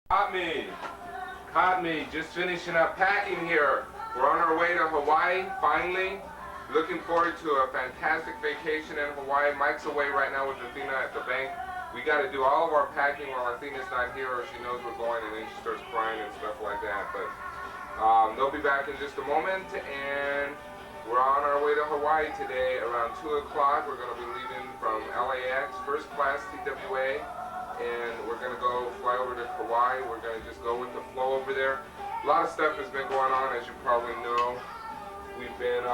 Caught me, just finishing up packing here. We're on our way to Hawaii, finally. Looking forward to a fantastic vacation in Hawaii. Mike's away right now with Athena at the bank. We got to do all of our packing while Athena's not here, or she knows we're going and then she starts crying and stuff like that. But they'll be back in just a moment, and we're on our way to Hawaii today around 2 o'clock. We're going to be leaving from LAX, first class TWA, and we're going to go fly over to Kauai. We're going to just go with the flow over there. A lot of stuff has been going on, as you probably know. We've been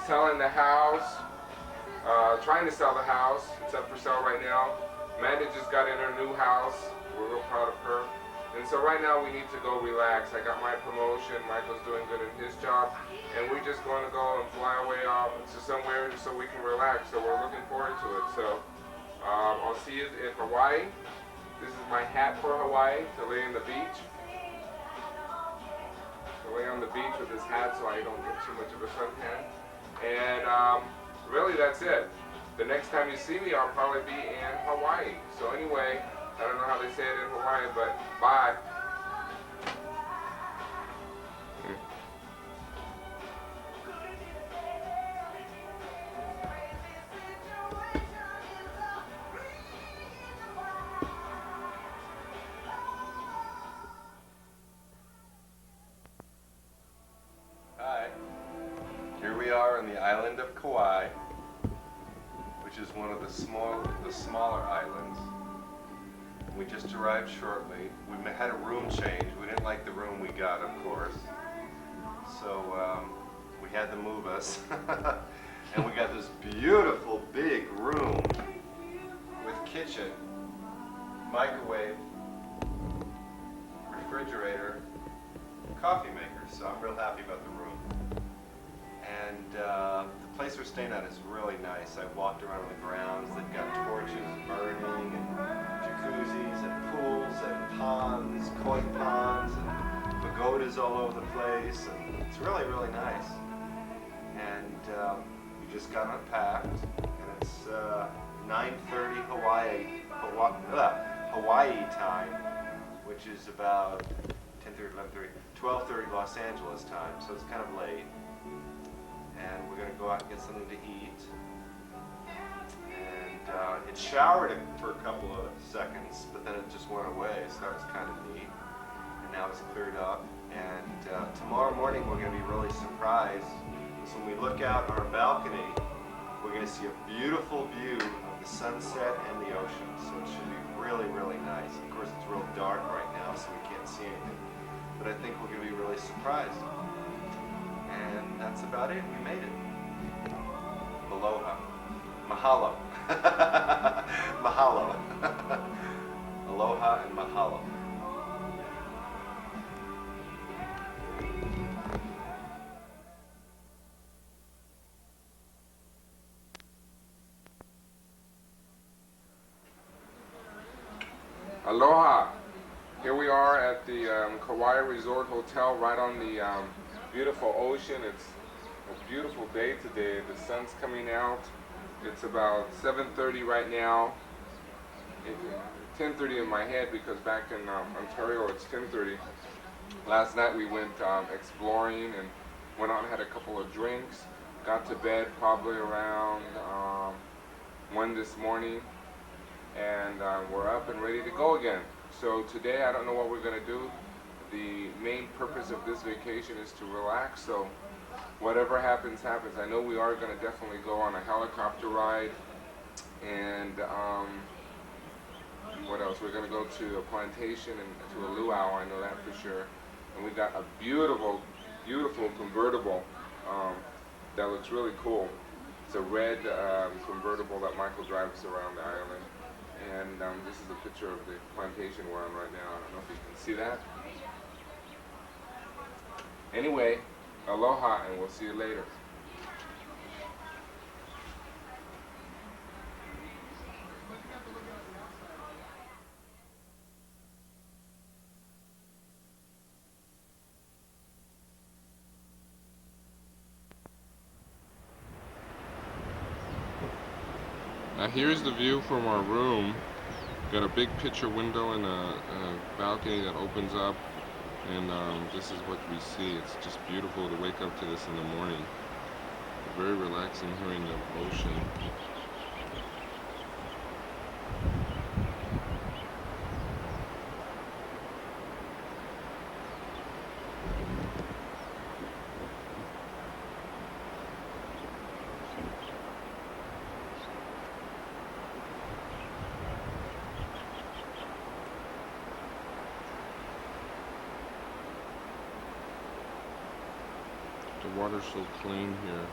selling the house, trying to sell the house. It's up for sale right now. Amanda just got in her new house. We're real proud of her. And so right now we need to go relax. I got my promotion. Michael's doing good in his job. And we're just going to go and fly away off to somewhere just so we can relax. So we're looking forward to it. So I'll see you in Hawaii. This is my hat for Hawaii, to lay on the beach. To lay on the beach with this hat so I don't get too much of a suntan. And really that's it. The next time you see me, I'll probably be in Hawaii. So anyway, I don't know how they say it in Hawaii, but bye. Hi. Here we are on the island of Kauai, which is one of the smaller islands. We just arrived shortly. We had a room change. We didn't like the room we got, of course. So we had to move us. And we got this beautiful big room with kitchen, microwave, refrigerator, coffee maker. So I'm real happy about the room. And the place we're staying at is really nice. I walked around on the grounds. They've got torches burning and jacuzzis and pools and ponds, koi ponds and pagodas all over the place. And it's really, really nice. And we just got unpacked, and it's 9:30 Hawaii time, which is about 10:30, 11:30, 12:30 Los Angeles time. So it's kind of late. And we're going to go out and get something to eat. And it showered for a couple of seconds, but then it just went away, so that was kind of neat. And now it's cleared up. And tomorrow morning we're going to be really surprised, because when we look out on our balcony, we're going to see a beautiful view of the sunset and the ocean. So it should be really, really nice. Of course, it's real dark right now, so we can't see anything. But I think we're going to be really surprised. And that's about it. We made it. Aloha. Mahalo. Mahalo. Aloha and mahalo. Aloha. Here we are at the Kauai Resort Hotel right on the beautiful ocean. It's a beautiful day today. The sun's coming out. It's about 7:30 right now. 10:30 in my head, because back in Ontario it's 10:30. Last night we went exploring and went out and had a couple of drinks. Got to bed probably around 1 this morning, and we're up and ready to go again. So today I don't know what we're going to do. The main purpose of this vacation is to relax, so whatever happens, happens. I know we are going to definitely go on a helicopter ride, and what else? We're going to go to a plantation and to a luau, I know that for sure. And we got a beautiful, beautiful convertible that looks really cool. It's a red convertible that Michael drives around the island. And this is a picture of the plantation we're on right now. I don't know if you can see that. Anyway, aloha, and we'll see you later. Now here's the view from our room. Got a big picture window and a balcony that opens up, and this is what we see. It's just beautiful to wake up to this in the morning. Very relaxing hearing the ocean. The water's so clean here.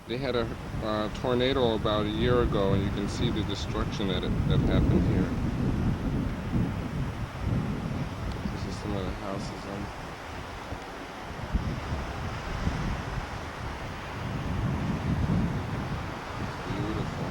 They had a tornado about a year ago, and you can see the destruction that happened here. This is some of the houses on. Beautiful.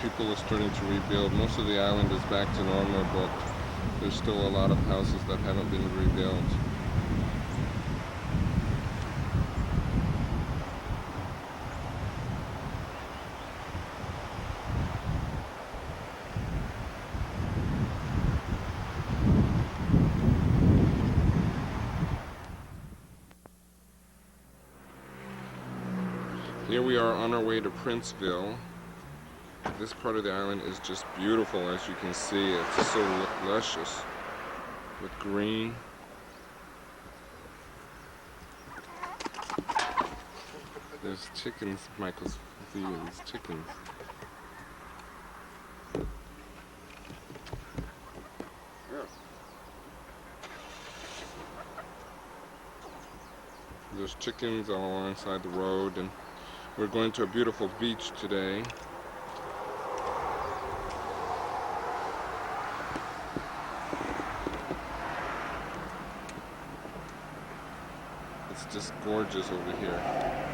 People are starting to rebuild. Most of the island is back to normal, but there's still a lot of houses that haven't been rebuilt. Here we are on our way to Princeville. This part of the island is just beautiful, as you can see. It's so luscious with green. There's chickens, Michael's feeding these chickens. There's chickens all alongside the road, and we're going to a beautiful beach today. It's just gorgeous over here.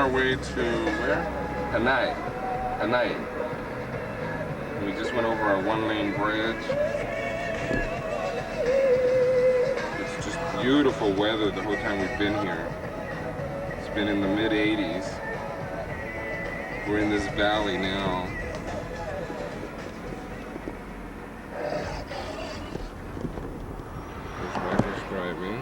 our way to where? Hanai. Hanai. We just went over a one-lane bridge. It's just beautiful weather the whole time we've been here. It's been in the mid-80s. We're in this valley now. There's Michael's driving.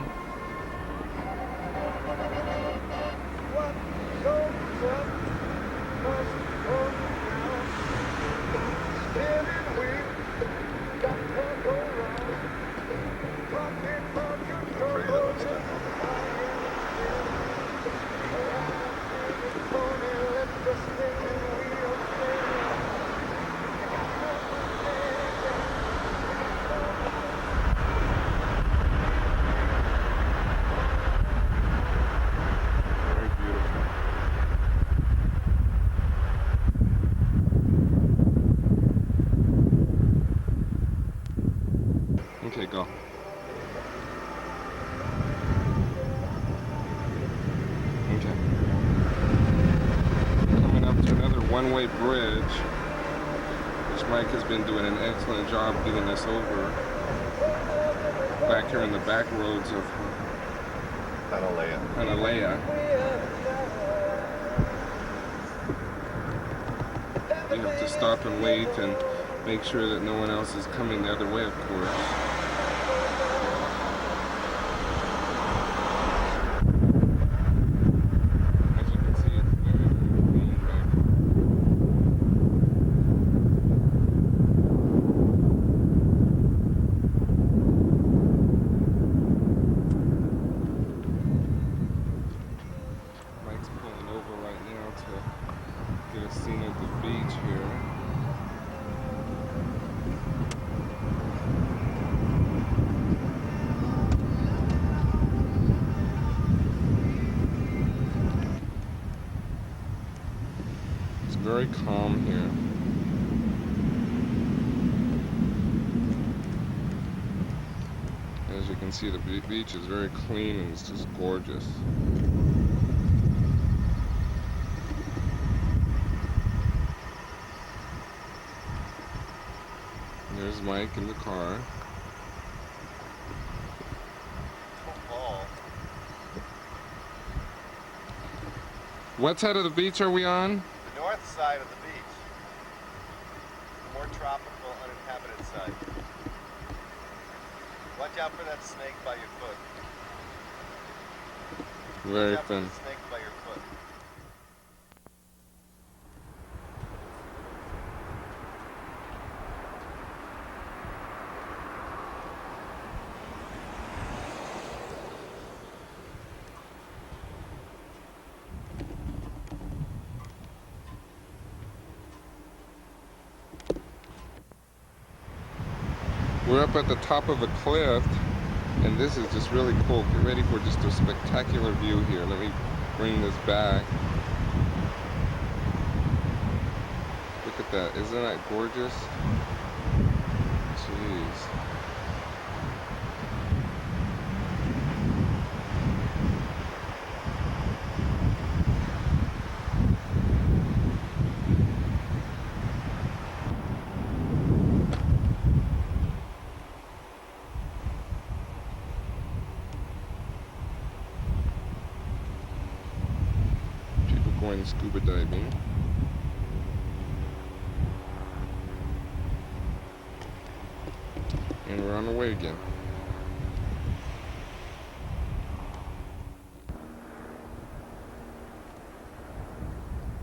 Okay, go. Okay. Coming up to another one-way bridge, which Mike has been doing an excellent job getting us over. Back here in the back roads of Hanalea. You have to stop and wait and make sure that no one else is coming the other way, of course. Get a scene of the beach here. It's very calm here. As you can see, the beach is very clean and it's just gorgeous. There's Mike in the car. What side of the beach are we on? The north side of the beach. The more tropical, uninhabited side. Watch out for that snake by your foot. Very Watch out thin. for the snake by your foot. We're up at the top of a cliff, and this is just really cool. Get ready for just a spectacular view here. Let me bring this back. Look at that. Isn't that gorgeous? Jeez. Going scuba diving. And we're on the way again.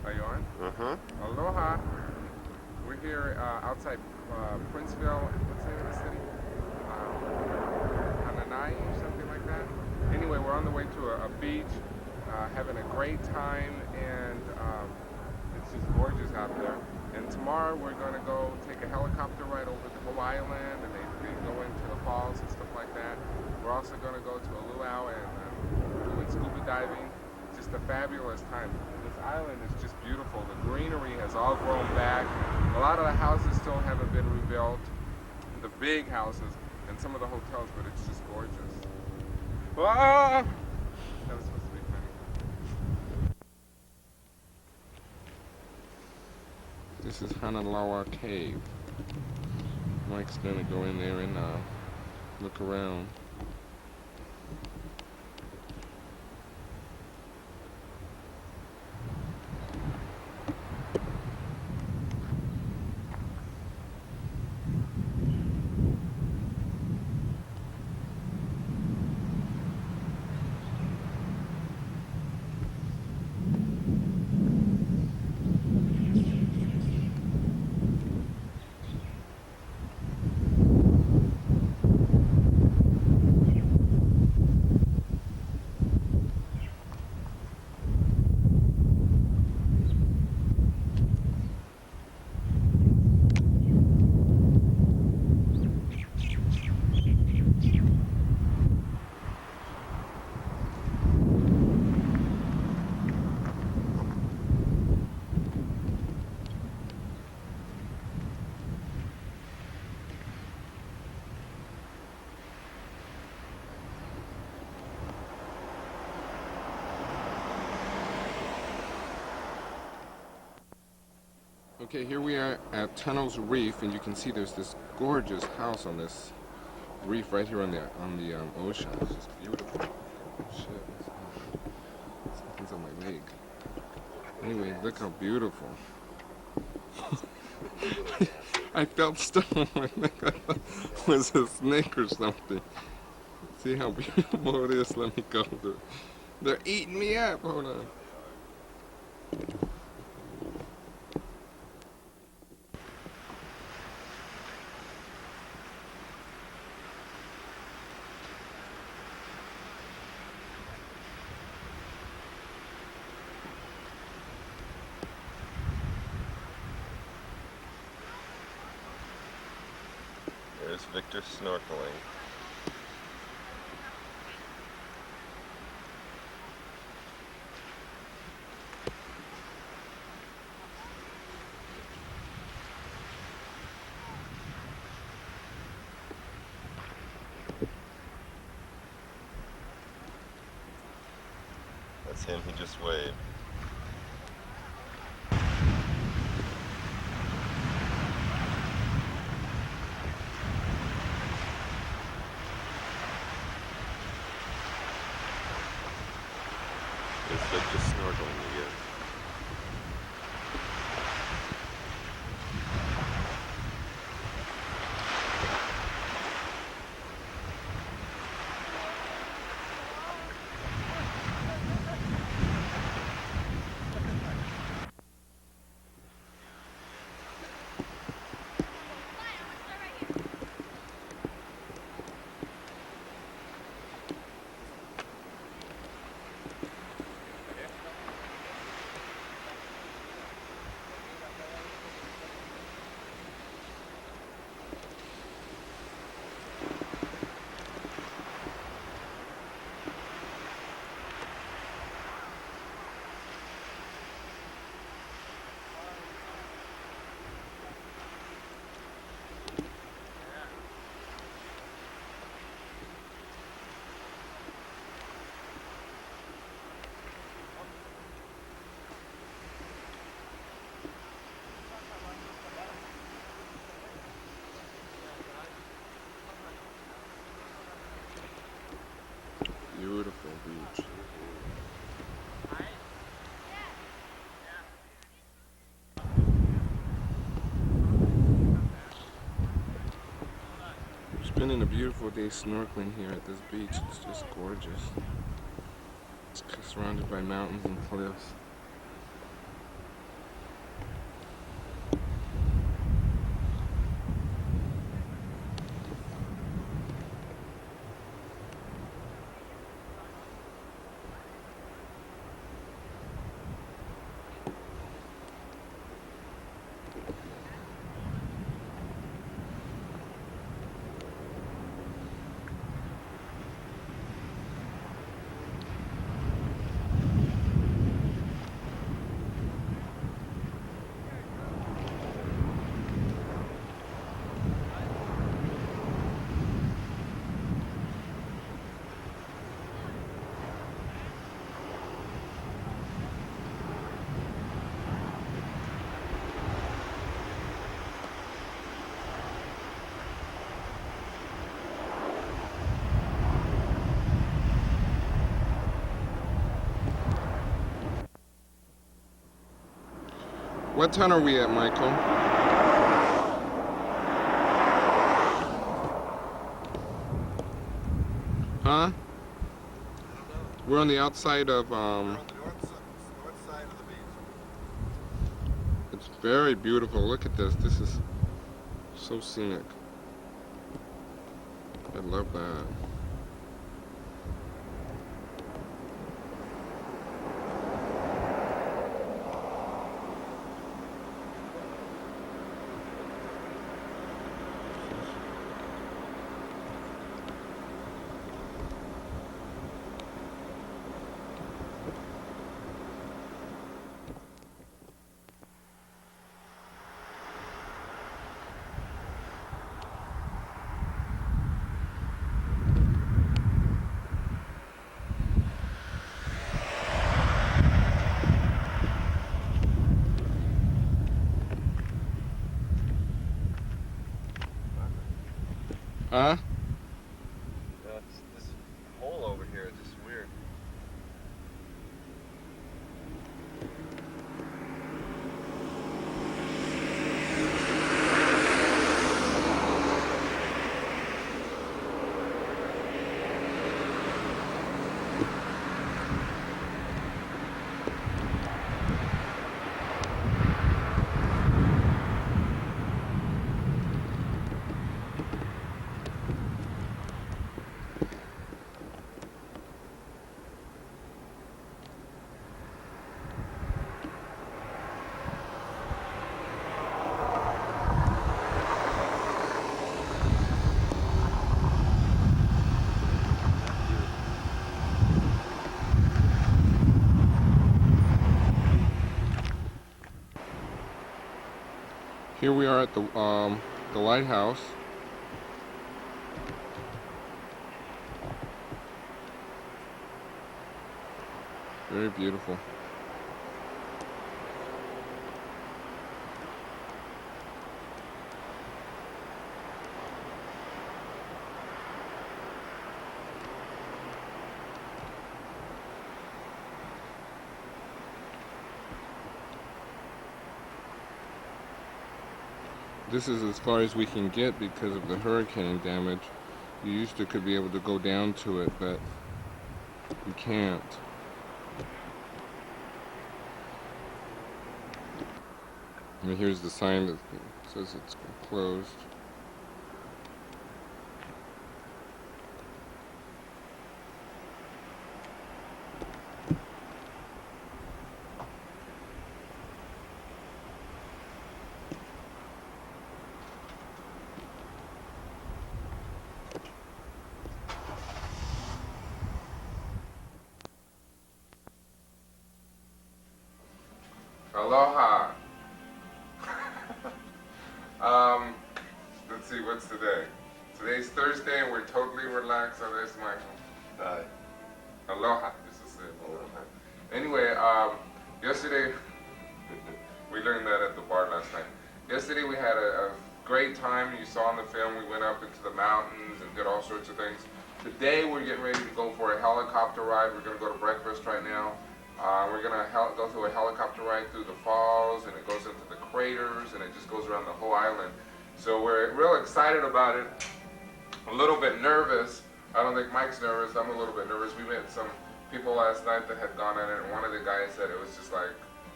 Are you on? Uh-huh. Aloha. We're here outside Princeville. What's the name of the city? Hananai or something like that. Anyway, we're on the way to a beach. Having a great time, and it's just gorgeous out there. And tomorrow we're going to go take a helicopter ride over to Hawaii land, and they go into the falls and stuff like that. We're also going to go to a luau and doing scuba diving. Just a fabulous time. This island is just beautiful. The greenery has all grown back. A lot of the houses still haven't been rebuilt, the big houses, and some of the hotels, but it's just gorgeous. Ah! That was supposed to be funny. This is Hanalawa Cave. Mike's gonna go in there and look around. Okay, here we are at Tunnels Reef, and you can see there's this gorgeous house on this reef right here on the ocean. It's just beautiful. Oh, shit, something's on my leg. Anyway, look how beautiful. I felt stuff on my leg. I thought it was a snake or something. See how beautiful it is? Let me go. They're eating me up. Hold on. There's Victor snorkeling. That's him, he just waved. It's Victor snorkeling again. Beautiful beach. Spending a beautiful day snorkeling here at this beach. It's just gorgeous. It's surrounded by mountains and cliffs. What town are we at, Michael? Huh? We're on the outside of, We're on the north side of the beach. it's very beautiful. Look at this. This is so scenic. I love that. Huh? This hole over here is just weird. Here we are at the lighthouse. Very beautiful. This is as far as we can get because of the hurricane damage. You used to could be able to go down to it, but you can't. And here's the sign that says it's closed. Aloha. Let's see, what's today? Today's Thursday and we're totally relaxed. Oh, there's Michael. Hi. Aloha. This is it. Aloha. Anyway, yesterday, we learned that at the bar last night. Yesterday we had a great time. You saw in the film we went up into the mountains and did all sorts of things. Today we're getting ready to go for a helicopter ride. We're going to go to breakfast right now. We're going to go through a helicopter ride through the falls, and it goes into the craters, and it just goes around the whole island. So we're real excited about it. A little bit nervous. I don't think Mike's nervous. I'm a little bit nervous. We met some people last night that had gone on it, and one of the guys said it was just like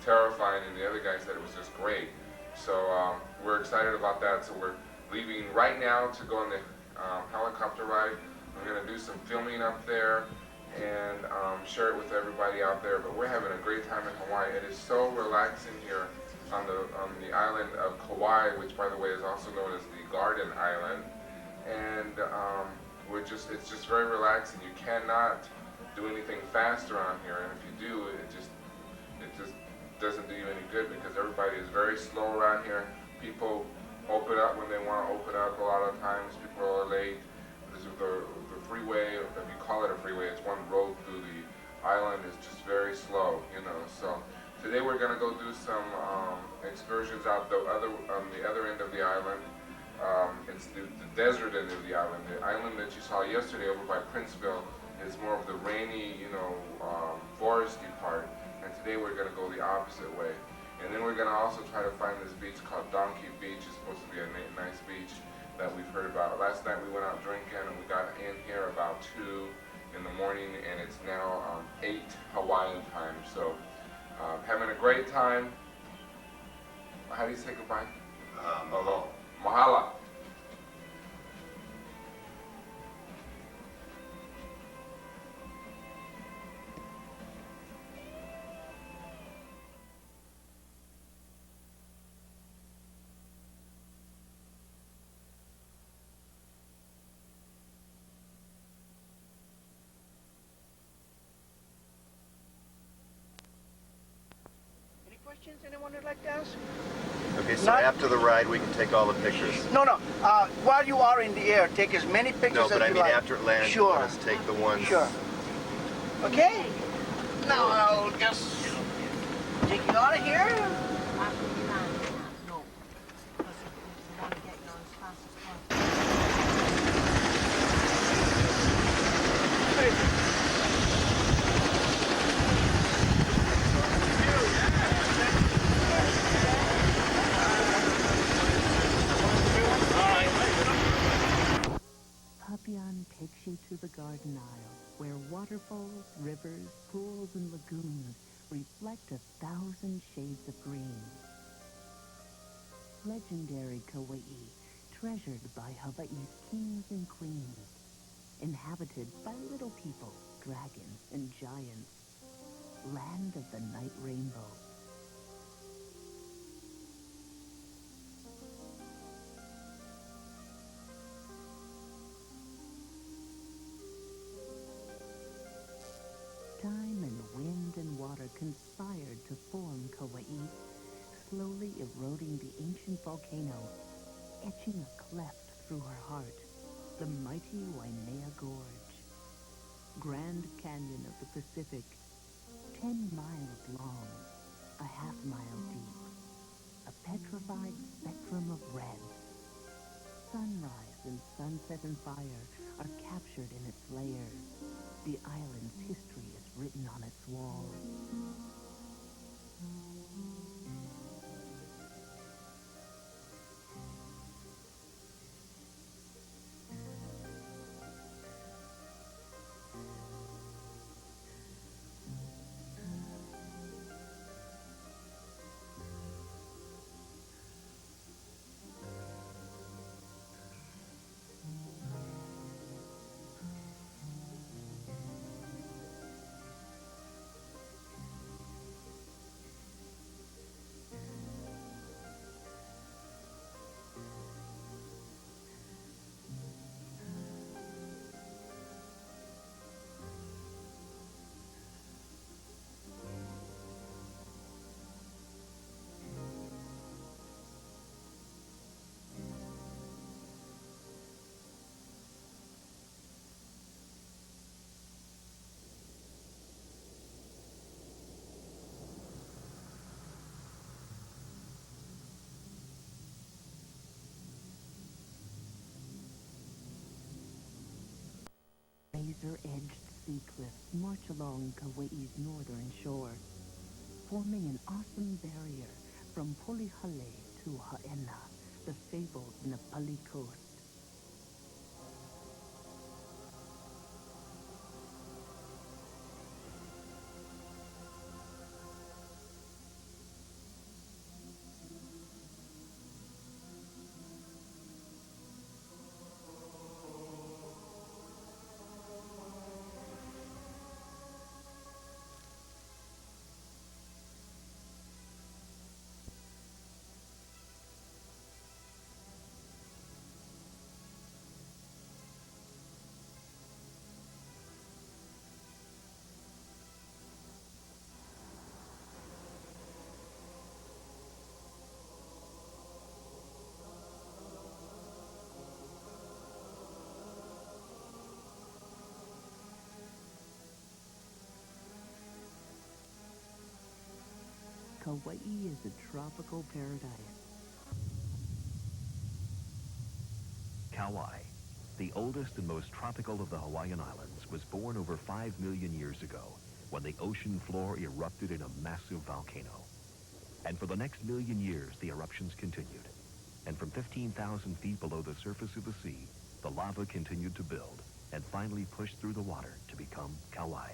terrifying, and the other guy said it was just great. So we're excited about that. So we're leaving right now to go on the helicopter ride. We're going to do some filming up there and share it with everybody out there. But we're having a great time in Hawaii. It is so relaxing here on the island of Kauai, which by the way is also known as the Garden Island. And it's just very relaxing. You cannot do anything fast around here, and if you do, it just doesn't do you any good because everybody is very slow around here. People open up when they want to open up. A lot of times people are late. The freeway, if you call it a freeway, it's one road through the island, is just very slow, you know. So today we're going to go do some excursions out on the other end of the island. It's the desert end of the island. The island that you saw yesterday over by Princeville is more of the rainy, foresty part. And today we're going to go the opposite way. And then we're going to also try to find this beach called Donkey Beach. It's supposed to be a nice beach that we've heard about. Last night we went out drinking and we got in here about 2 in the morning, and it's now 8 Hawaiian time. So having a great time. How do you say goodbye? Mahalo. Mahala. Questions anyone would like to ask? Okay, so Not- after the ride, we can take all the pictures. No. While you are in the air, take as many pictures No, as but I you mean like. after it lands, Sure. let us take the ones. Sure. Okay. Now I'll just take you out of here. No. Because we want to get you on as fast as possible. Papian takes you to the garden aisle, where waterfalls, rivers, pools, and lagoons reflect 1,000 shades of green. Legendary Kauai, treasured by Hawaii's kings and queens, inhabited by little people, dragons, and giants. Land of the night rainbow. Time and wind and water conspired to form Kauai, slowly eroding the ancient volcano, etching a cleft through her heart, the mighty Waimea Gorge. Grand Canyon of the Pacific, 10 miles long, a half-mile deep, a petrified spectrum of red. Sunrise and sunset and fire are captured in its layers. The island's history is written on its walls. Razor-edged sea cliffs march along Kauai's northern shore, forming an awesome barrier from Polihale to Haena, the fabled Nepali coast. Kauai is a tropical paradise. Kauai, the oldest and most tropical of the Hawaiian Islands, was born over 5 million years ago when the ocean floor erupted in a massive volcano. And for the next million years, the eruptions continued. And from 15,000 feet below the surface of the sea, the lava continued to build and finally pushed through the water to become Kauai.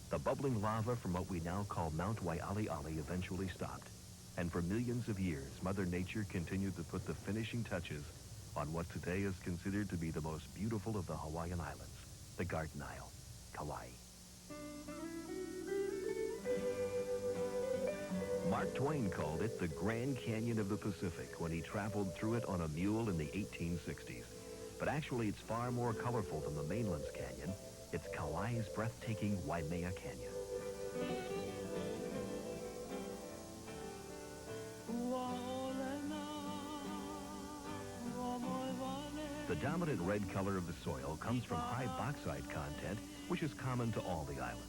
The bubbling lava from what we now call Mount Waialeale eventually stopped. And for millions of years, Mother Nature continued to put the finishing touches on what today is considered to be the most beautiful of the Hawaiian Islands, the Garden Isle, Kauai. Mark Twain called it the Grand Canyon of the Pacific when he traveled through it on a mule in the 1860s. But actually, it's far more colorful than the mainland's canyon. It's Kauai's breathtaking Waimea Canyon. The dominant red color of the soil comes from high bauxite content, which is common to all the islands.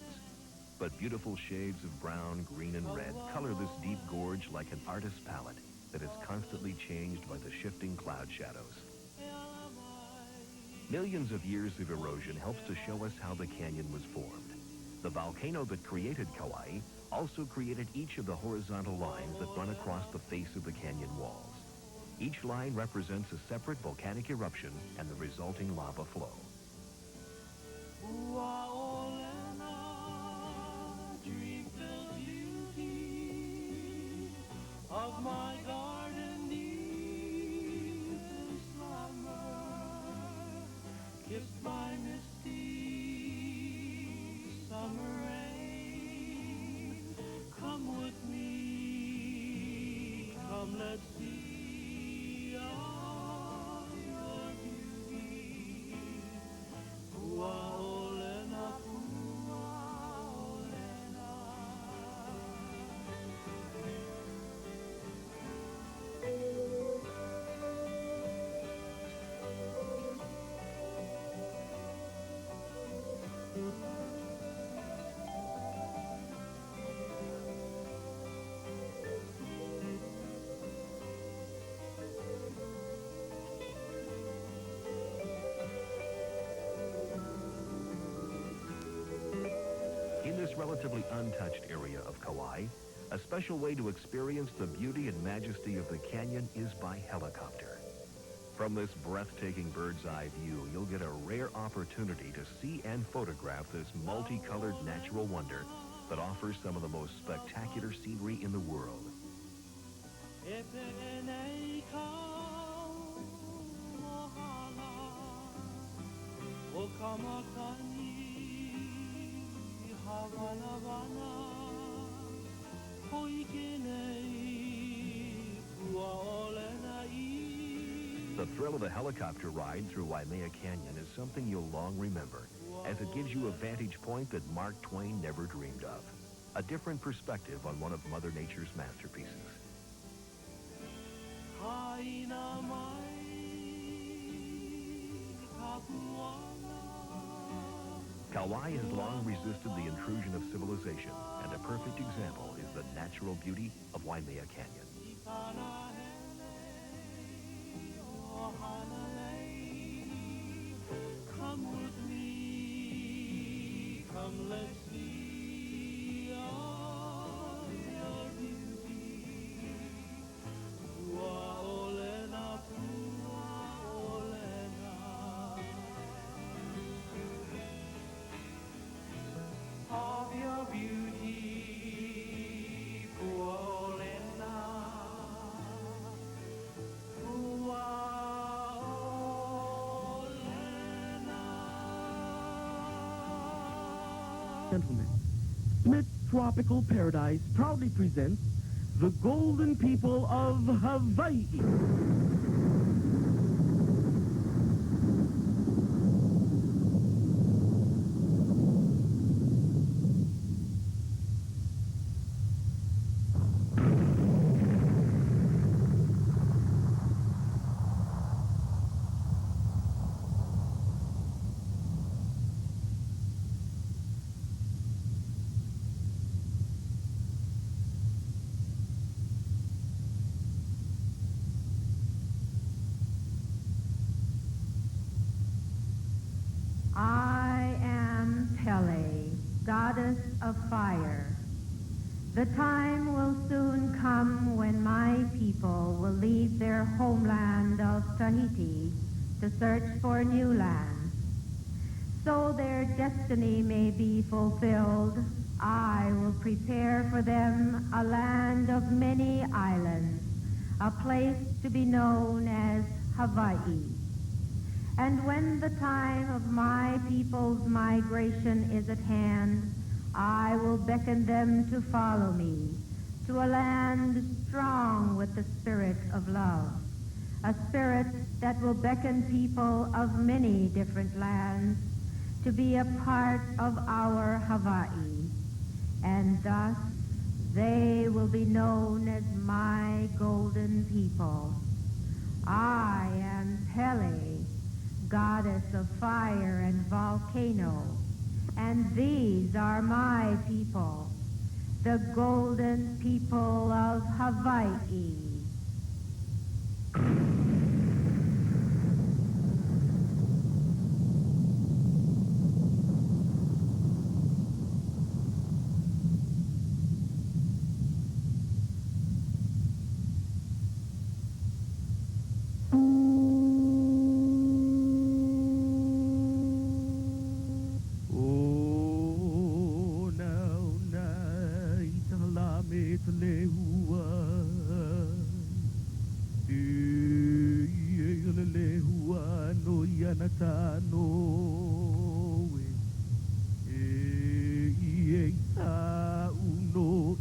But beautiful shades of brown, green, and red color this deep gorge like an artist's palette that is constantly changed by the shifting cloud shadows. Millions of years of erosion helps to show us how the canyon was formed. The volcano that created Kauai also created each of the horizontal lines that run across the face of the canyon walls. Each line represents a separate volcanic eruption and the resulting lava flow. Of my garden deep in slumber, kissed by misty summer rain. Come with me, come let's see all your beauty. Uaolena, uaolena. In this relatively untouched area of Kauai, a special way to experience the beauty and majesty of the canyon is by helicopter. From this breathtaking bird's-eye view, you'll get a rare opportunity to see and photograph this multicolored natural wonder that offers some of the most spectacular scenery in the world. The thrill of the helicopter ride through Waimea Canyon is something you'll long remember, as it gives you a vantage point that Mark Twain never dreamed of. A different perspective on one of Mother Nature's masterpieces. Kauai has long resisted the intrusion of civilization, and a perfect example is the natural beauty of Waimea Canyon. Come with me, come let's see all your beauty. Uaolena, uaolena. Of your beauty, uaolena, Gentlemen, Smith Tropical Paradise proudly presents the Golden People of Hawaii. I am Pele, goddess of fire. The time will soon come when my people will leave their homeland of Tahiti to search for new lands. So their destiny may be fulfilled, I will prepare for them a land of many islands, a place to be known as Hawaii. And when the time of my people's migration is at hand, I will beckon them to follow me to a land strong with the spirit of love, a spirit that will beckon people of many different lands to be a part of our Hawaii. And thus they will be known as my golden people. I am Pele, goddess of fire and volcano, and these are my people, the golden people of Hawaii. Oh, now, night, halame te lehua. Le lehua no iana tano. Ta uno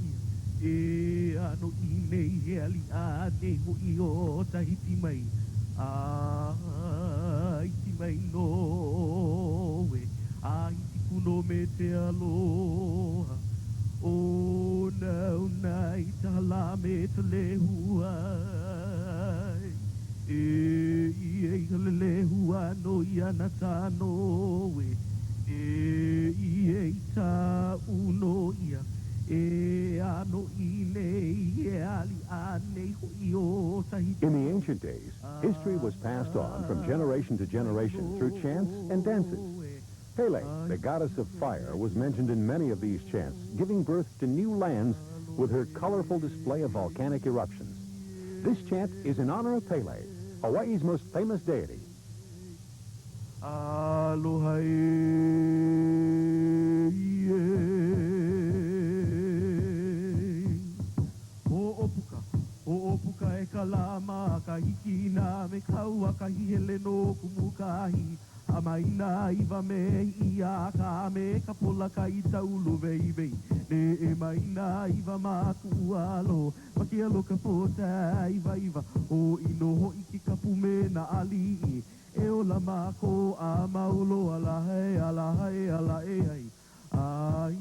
ano inei he ali a ne ho I o tahiti mai. Iti mai no we. Iti kuno me te aloha. O nau nai tala me te lehua. Le lehua no iana tano we. Ta uno ia. Ano inei ali a ne ho I o tahiti. In the ancient days, history was passed on from generation to generation through chants and dances. Pele, the goddess of fire, was mentioned in many of these chants, giving birth to new lands with her colorful display of volcanic eruptions. This chant is in honor of Pele, Hawaii's most famous deity. Aloha Ho'opuka e kalama ka hiki na me kaua ka hihele no kumukahi. A maina iwa me ia ka me ka pola ka I taulu veivei. Ne e maina iwa maku alo, maki alo ka pota iwa. O ino ho iki ka pume na ali. E ola mako a maulo alahe ala e ai. Ai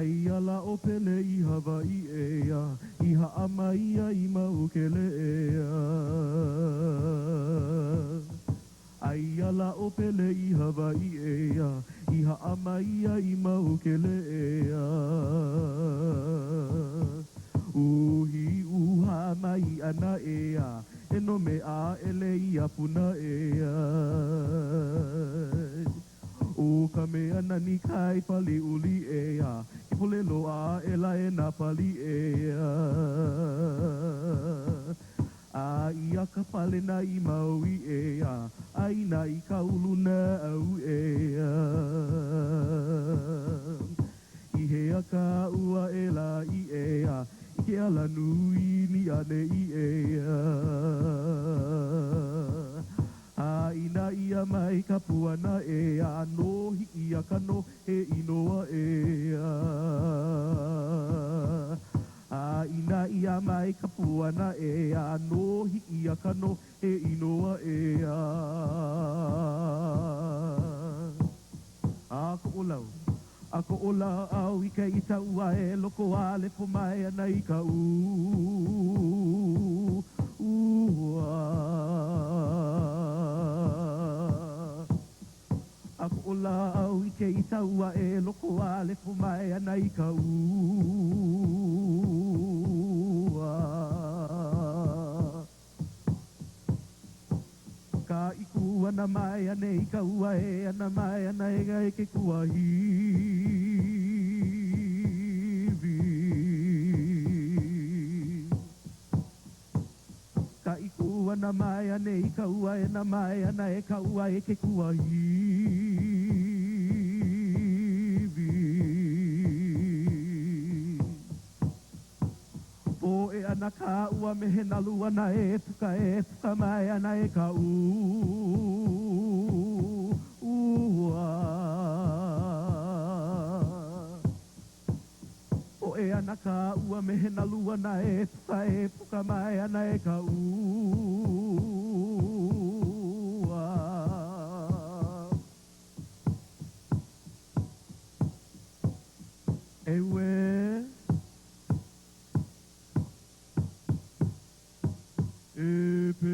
Aia la o Pele I Hawaii ea, I haama ia I maukele ea. Aia la o Pele I Hawaii ea, I haama ia I maukele ea. Uhi uha mai ana ea, e no me a ele I apuna ea. O ka mea nani kai pali uli ea, I pole loa e la e na pali ea. A ia ka pale na I maui ea, a ina I ka ulu na au ea. I hea ka ua e la I ea, I ke ala nui ni ane I ea. A ina ia mai ka puana e a no hiki a kano e inoa e a ina ia mai ka puana e a no hiki a kano e inoa e a ko olau. A ko ola au I ka I taua e loko a le po mai ana I ka Ako ola au I ke I taua e loko a le po mai ana I ka ua. ana mai ane I ka ua e ana mai ana e ga e ke kua hiwi. Ka iku ana mai ane I ka ua e ana mai ana e ka ua e ke kua hiwi. O e ana ka ua me he nalu ana e puka mai ana e ka ua. O e ana ka ua me he nalu ana e puka mai ana e ka ua. E we e pele.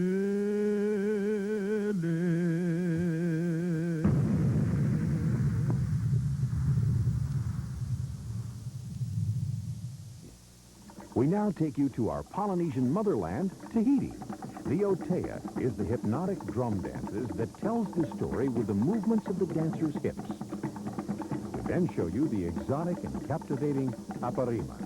We now take you to our Polynesian motherland, Tahiti. The otea is the hypnotic drum dances that tells the story with the movements of the dancer's hips. We then show you the exotic and captivating aparima.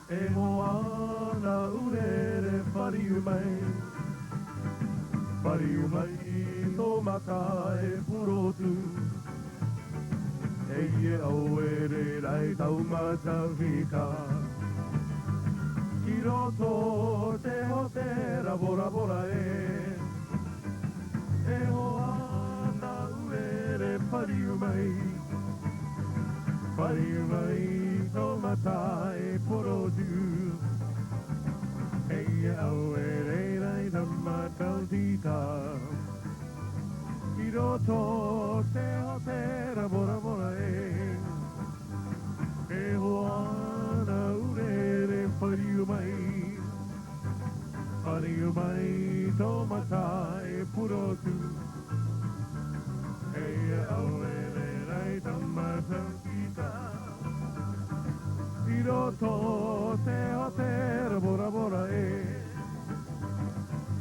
E moana urere whariumai, whariumai tō maka e purotu. E ie au e re rai tau matawhika, ki roto te hote bora bora e. E moana urere whariumai, whariumai tō mata e porotu. Hei au e rei rai na matau tita. I roto te hotera bora bora e. E hoana urere whariumai. tomata e purotu. E aurele rai tamata kita. Iroto te o te bora bora e.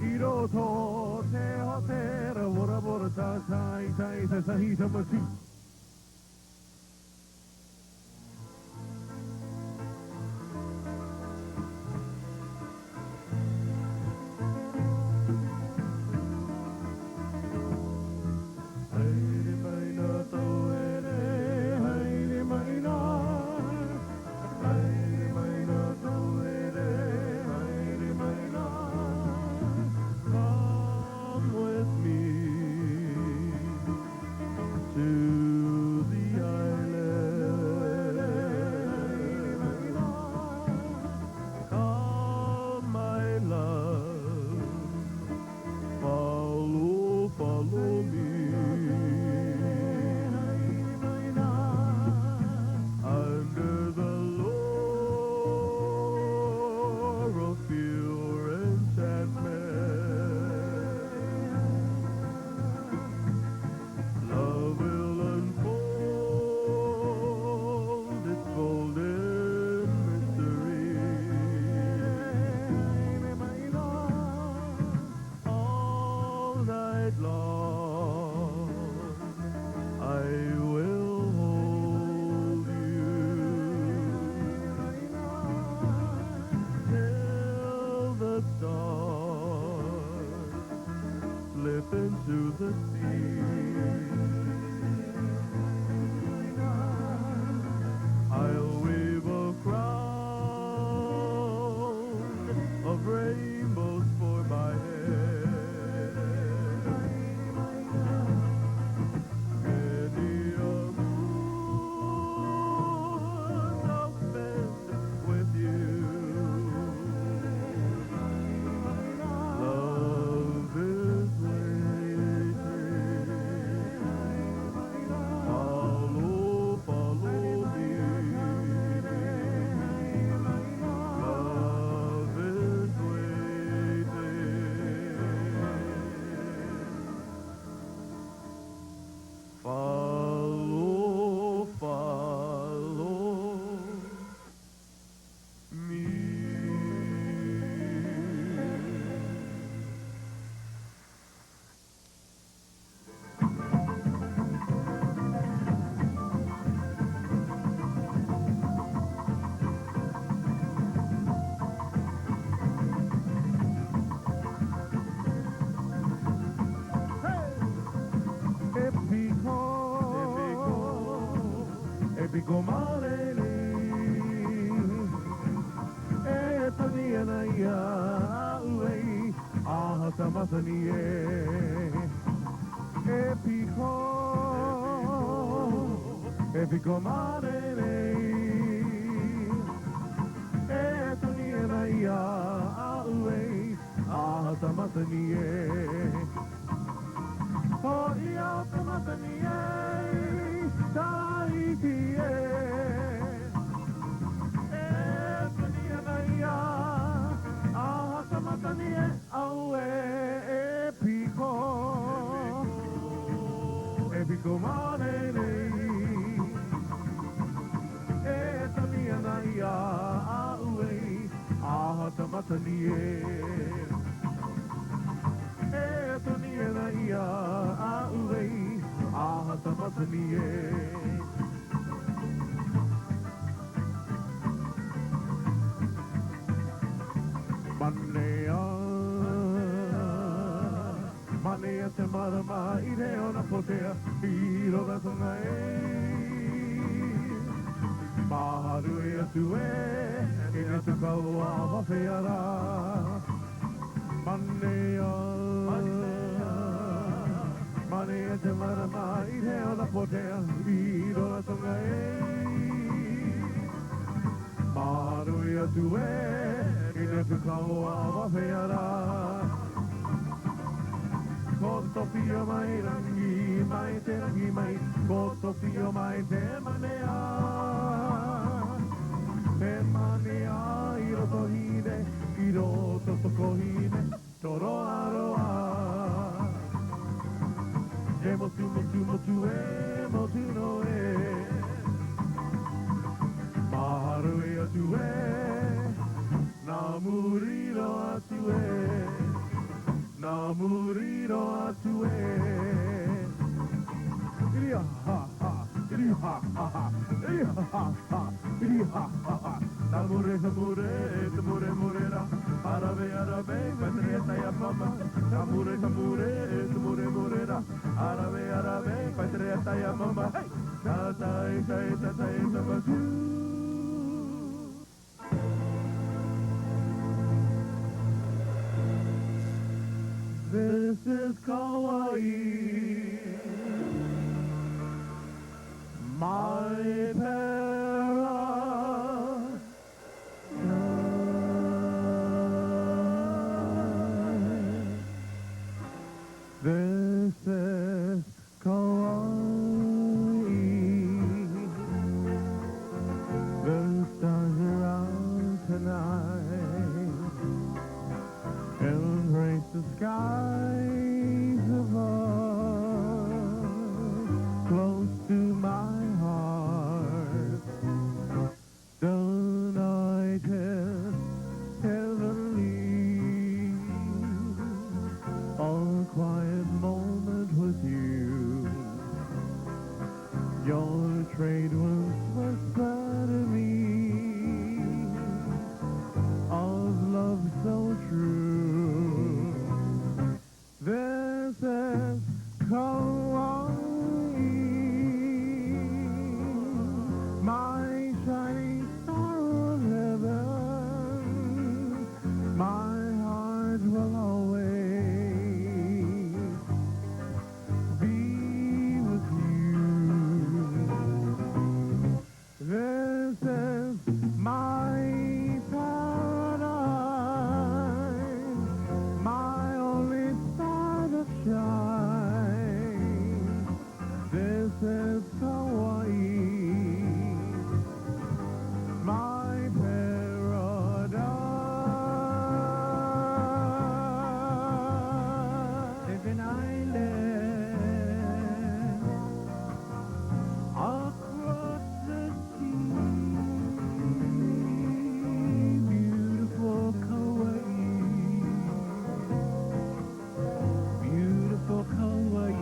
Iroto te o te bora bora ta tai tai ta sahi tamatu. Come with me to the island. Come, my love, follow, follow me. Under the laurel field enchantment, love will unfold its golden mystery. All night long, I will hold you till the stars slip into the sea. I'll weave a crown of rainbows for my head. Many a moon I'll spend with you. Love is waiting. Follow, follow me. Love is waiting. Follow, follow me. Epico marele, e tania na ia uei, aha tamatani e. Epico marele, e tania na ia uei, aha tamatani e. Oh, ia tamatani e. Tahiti, Epico manene, Tania Naya, Aue, Ahatamatanie, Tania Naya, Aue, Ahatamatanie. Manea te marama I reo na potea I roga tonga e Maharu e atu e Ina tu kaua whawhiara Manea te marama I reo na potea I roga tonga e Maharu e atu e Ina tu kaua whawhiara Koto pio mai rangi mai te rangi mai Koto pio mai te manea I roto hine I roto toko hine toro aroa. E motu motu motu e motu no e. Maharu e atu e, nā muriro atu e, nā muriro atu e. Iri ha ha, iri ha ha ha, iri ha ha ha, iri ha ha ha. Tamure mure ra, arabe patrieta ya mama. Tamure mure ra, arabe patrieta ya mama. Hey, tatai tabazu. This is Kauai, my paradise. This is Kauai. The stars are out tonight. Embrace the skies above, close to my heart. The night is heavenly, a quiet moment with you. Your trade was whispered to me, of love so true. This is Kauai, my shining star of heaven. My heart will always be with you. This is my paradise, my only star that shines. This is Kauai, my paradise. There's an island across the sea, beautiful Kauai, beautiful Kauai,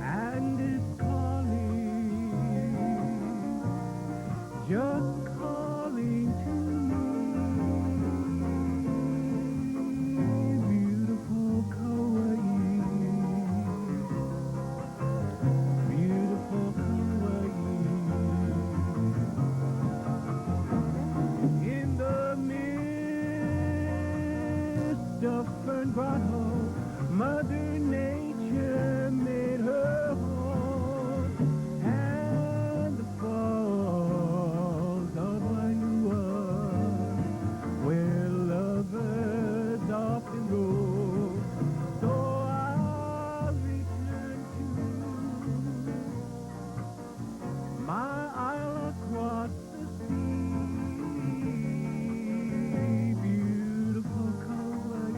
and it's calling, just calling to me, beautiful Kauai. Beautiful Kauai. In the midst of fern grotto, Mother Nature made her home, and the falls of Wainua, where lovers often go. So I'll return to my isle across the sea, beautiful Kauai.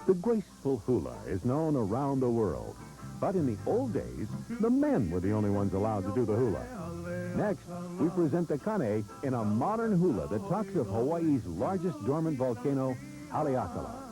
The graceful hula is known around the world. But in the old days, the men were the only ones allowed to do the hula. Next, we present the kane in a modern hula that talks of Hawaii's largest dormant volcano, Haleakala.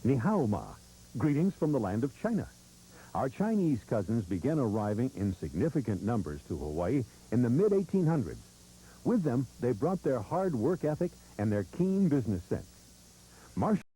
Ni hao ma, greetings from the land of China. Our Chinese cousins began arriving in significant numbers to Hawaii in the mid-1800s. With them, they brought their hard work ethic and their keen business sense. Marshall